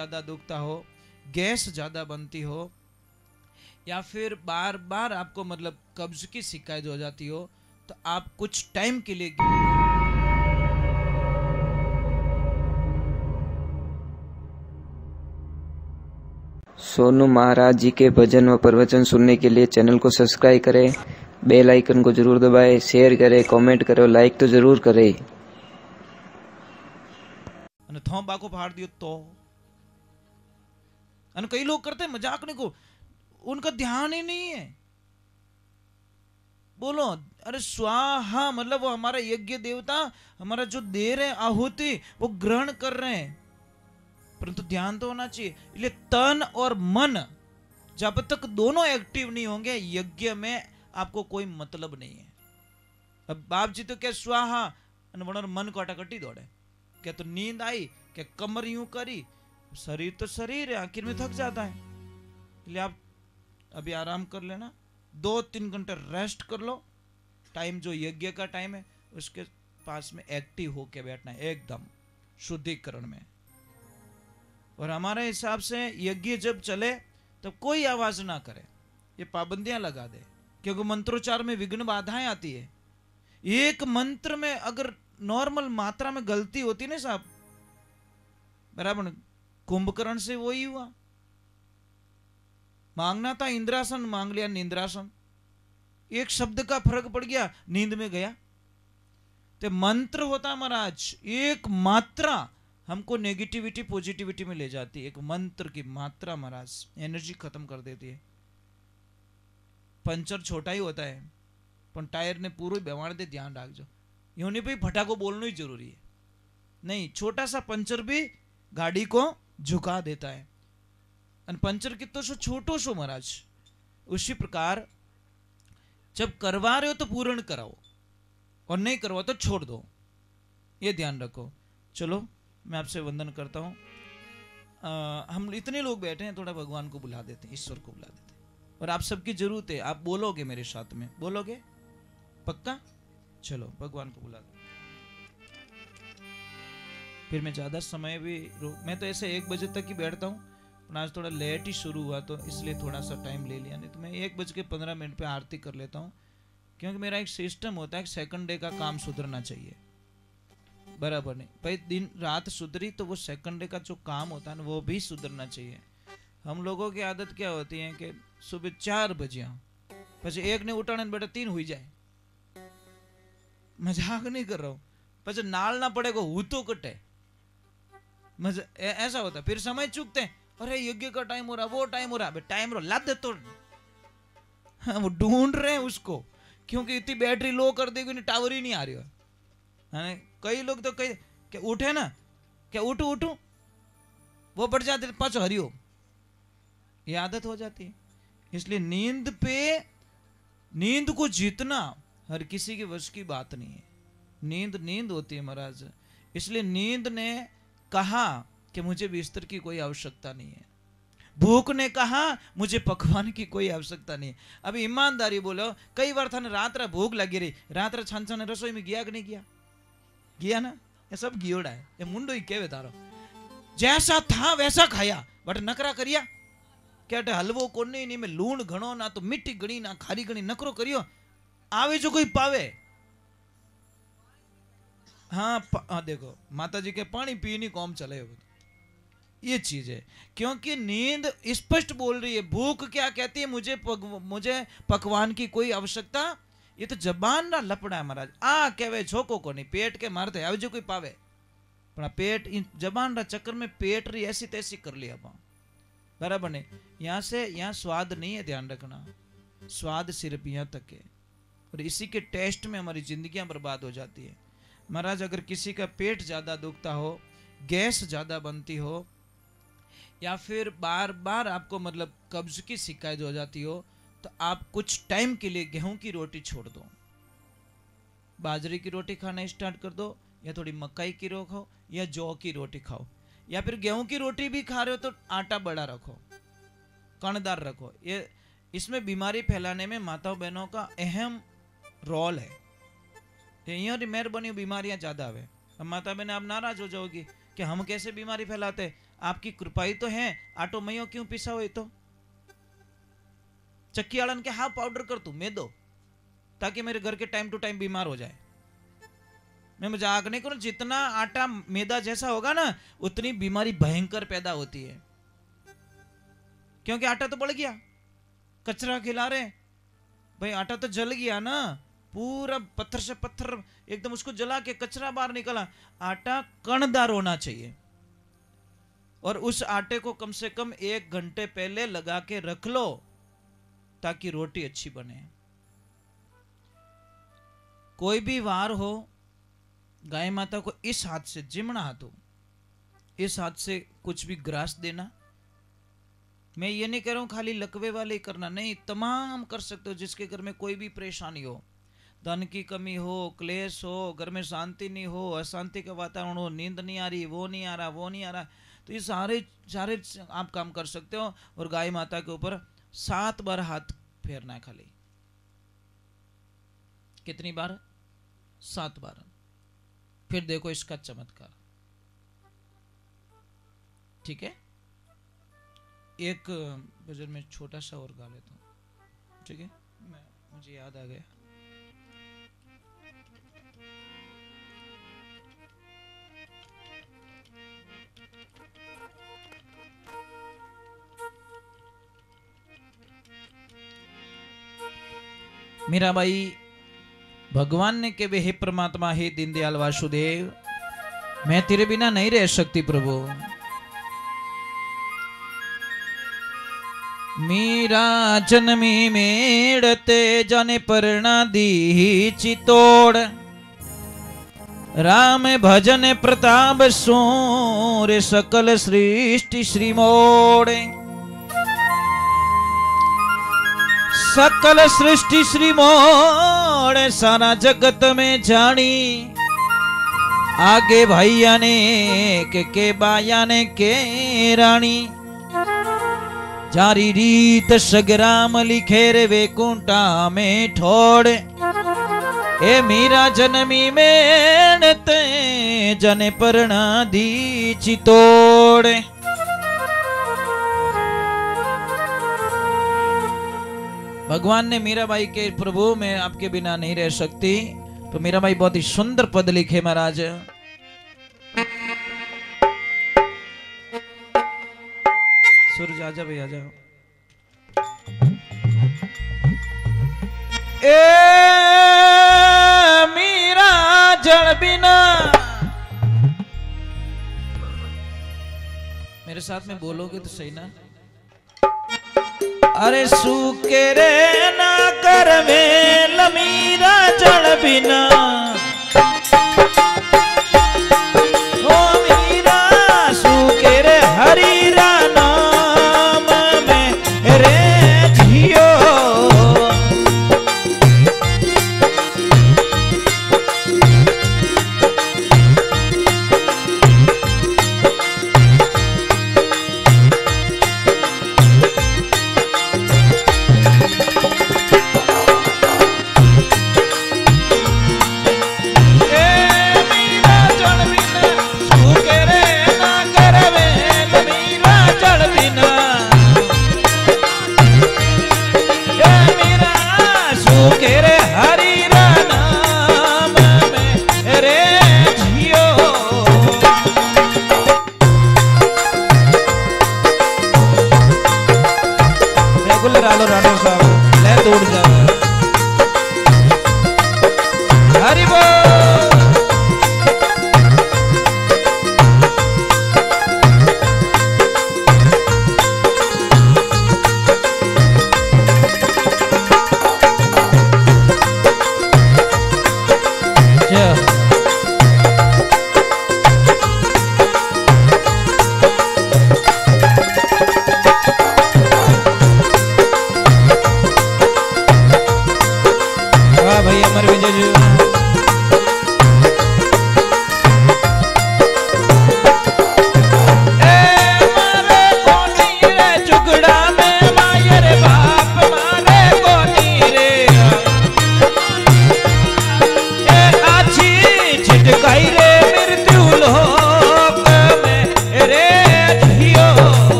ज़्यादा दुखता हो, गैस ज़्यादा बनती हो, या फिर बार बार आपको मतलब कब्ज की शिकायत हो जाती हो, तो आप कुछ टाइम के लिए सोनू महाराज जी के भजन व प्रवचन सुनने के लिए चैनल को सब्सक्राइब करें, बेल आइकन को जरूर दबाएं, शेयर करें, कमेंट करें, लाइक तो जरूर करें। थोंबाको फाड़ दियो तो कई लोग करते हैं मजाक नहीं को, उनका ध्यान ही नहीं है। बोलो अरे स्वाहा मतलब वो हमारा यज्ञ देवता हमारा जो दे रहे आहुति वो ग्रहण कर रहे हैं, परंतु ध्यान तो होना चाहिए। इसलिए तन और मन जब तक दोनों एक्टिव नहीं होंगे यज्ञ में आपको कोई मतलब नहीं है। अब बाप जी तो क्या स्वाहा मन को अटाकटी दौड़े, क्या तो नींद आई, क्या कमर यूं करी, शरीर तो शरीर है, आखिर में थक जाता है। इसलिए आप अभी आराम कर लेना, 2-3 घंटे रेस्ट कर लो। टाइम जो यज्ञ का टाइम है उसके पास में एक्टिव होके बैठना है, एकदम शुद्धिकरण में। और हमारे हिसाब से यज्ञ जब चले तब कोई आवाज ना करे, ये पाबंदियां लगा दे, क्योंकि मंत्रोच्चार में विघ्न बाधाएं आती है। एक मंत्र में अगर नॉर्मल मात्रा में गलती होती ना साहब, बराबर कुंभकर्ण से वही हुआ, मांगना था इंद्रासन मांग लिया निंद्रासन, एक शब्द का फर्क पड़ गया नींद में गया। तो मंत्र होता महाराज, एक मात्रा हमको नेगेटिविटी पॉजिटिविटी में ले जाती है। एक मंत्र की मात्रा महाराज एनर्जी खत्म कर देती है। पंचर छोटा ही होता है पर टायर ने पूरा बेवाड़ दे, ध्यान रखो। यूं नहीं भाई फटाको बोलना ही जरूरी है, नहीं, छोटा सा पंचर भी गाड़ी को झुका देता है। पंचर कितो सो छोटो सो महाराज। उसी प्रकार जब करवा रहे हो तो पूर्ण कराओ और नहीं करवा तो छोड़ दो, ये ध्यान रखो। चलो मैं आपसे वंदन करता हूं। हम इतने लोग बैठे हैं, थोड़ा भगवान को बुला देते हैं, ईश्वर को बुला देते हैं। और आप सबकी जरूरत है, आप बोलोगे मेरे साथ में, बोलोगे पक्का? चलो भगवान को बुला दो। फिर मैं ज्यादा समय भी मैं तो ऐसे 1 बजे तक ही बैठता हूँ, आज थोड़ा लेट ही शुरू हुआ तो इसलिए थोड़ा सा टाइम ले लिया, नहीं तो मैं 1:15 पे आरती कर लेता हूँ। क्योंकि मेरा एक सिस्टम होता है, सेकंड डे का काम सुधरना चाहिए, बराबर नहीं भाई। दिन रात सुधरी तो वो सेकंड डे का जो काम होता है ना वो भी सुधरना चाहिए। हम लोगों की आदत क्या होती है कि सुबह 4 बजे પછી एक ने उठाने बेटा 3 हुई जाए, मजाक नहीं कर रहा हूँ, પછી नाल ना पड़े को हूँ तो कटे, ऐसा होता। फिर समय चूकते हैं, अरे यज्ञ का टाइम हो रहा, वो टाइम हो रहा, टाइम रो लाद दे तो वो ढूंढ रहे हैं उसको, क्योंकि इतनी बैटरी लो कर देगी नहीं, टावर ही नहीं आ रही है। कई लोग तो कई क्या उठे ना, क्या उठू उठू वो बढ़ जाते पाचो हरियो, ये आदत हो जाती है। इसलिए नींद को जीतना हर किसी के वश की बात नहीं है। नींद होती है महाराज। इसलिए नींद ने कहा कि मुझे बिस्तर की कोई आवश्यकता नहीं है, भूख ने कहा मुझे पकवान की कोई आवश्यकता नहीं है। अभी ईमानदारी बोलो, कई बार था रात भूख लगी रही, रात छान छान रसोई में गया कि नहीं गया? गया ना, ये सब गियोड़ा है, ये मुंडो ही केवे तारो, जैसा था वैसा खाया, बट नकरा करिया क्या हलवो को नहीं में लूण घणो ना तो मीठी घणी ना खारी घणी, नकरो करियो आवे जो कोई पावे। हाँ देखो माता जी के पानी पीनी कौम चले, ये चीज है। क्योंकि नींद स्पष्ट बोल रही है, भूख क्या कहती है, मुझे पकवान की कोई आवश्यकता, ये तो जबान ना लपड़ा है महाराज। आ कहवे छोको को नहीं, पेट के मारते आवे जो कोई पावे, पर पेट जबान रा चक्कर में पेट रही ऐसी तैसी कर लिया पा, बराबर नहीं। यहाँ से यहाँ स्वाद नहीं है, ध्यान रखना, स्वाद सिर्फ यहाँ तक है, और इसी के टेस्ट में हमारी जिंदगियां बर्बाद हो जाती है महाराज। अगर किसी का पेट ज्यादा दुखता हो, गैस ज्यादा बनती हो, या फिर बार बार आपको मतलब कब्ज की शिकायत हो जाती हो, तो आप कुछ टाइम के लिए गेहूं की रोटी छोड़ दो, बाजरे की रोटी खाना स्टार्ट कर दो, या थोड़ी मकई की रोटी खाओ, या जौ की रोटी खाओ, या फिर गेहूं की रोटी भी खा रहे हो तो आटा बड़ा रखो, कणदार रखो। ये इसमें बीमारी फैलाने में माताओं बहनों का अहम रोल है। मेहरबानी बीमारियां ज्यादा आवे। माता बहन आप नाराज हो जाओगी कि हम कैसे बीमारी फैलाते, आपकी कृपाई तो है, आटो मयो क्यों पीसा हो? तो चक्की आड़न के हाँ पाउडर कर तू मैं दो, ताकि मेरे घर के टाइम टू टाइम बीमार हो जाए। मैं मजाक नहीं करूं, जितना आटा मैदा जैसा होगा ना उतनी बीमारी भयंकर पैदा होती है, क्योंकि आटा तो बढ़ गया, कचरा खिला रहे भाई। आटा तो जल गया ना, पूरा पत्थर से पत्थर एकदम उसको जला के कचरा बाहर निकला। आटा कणदार होना चाहिए, और उस आटे को कम से कम 1 घंटे पहले लगा के रख लो ताकि रोटी अच्छी बने। कोई भी वार हो, गाय माता को इस हाथ से, जिमना हाथ हो, इस हाथ से कुछ भी ग्रास देना। मैं ये नहीं कह रहा हूं खाली लकवे वाले ही करना, नहीं, तमाम कर सकते हो। जिसके घर में कोई भी परेशानी हो, धन की कमी हो, क्लेश हो, घर में शांति नहीं हो, अशांति का वातावरण हो, नींद नहीं आ रही, वो नहीं आ रहा, वो नहीं आ रहा, तो ये सारे सारे आप काम कर सकते हो। और गाय माता के ऊपर 7 बार हाथ फेरना है खाली। कितनी बार? 7 बार। फिर देखो इसका चमत्कार। ठीक है, एक भजन में छोटा सा और गा लेता हूं, ठीक है? मुझे याद आ गया। मीराबाई भगवान ने कहे, हे परमात्मा, हे दीनदयाल वासुदेव, मैं तेरे बिना नहीं रह सकती प्रभु। मीरा जन्मी मेड़ते जाने परना दी चितोड़, राम भजन प्रताप सूर सकल सृष्टि श्री मोड़े। सकल सृष्टि श्री मोड़ सारा जगत में जानी, आगे भैया ने के बाया ने के रानी। जारी रीत सगराम लिखे रे वैकुंठा में ठोड़, ए मीरा जन्मी मेणते जने परना दी चितोड़। भगवान ने मीराबाई के, प्रभु मैं आपके बिना नहीं रह सकती, तो मीराबाई बहुत ही सुंदर पद लिखे महाराज। सूरज आजा भाई, आजा। ए मीरा जल बिना, मेरे साथ में बोलोगे तो सही ना? अरे सूखे रे ना कर वेल मीरा जल बिना, ओ मीरा सूखे रे हरि रा नाम में रे जियो।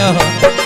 जय हो।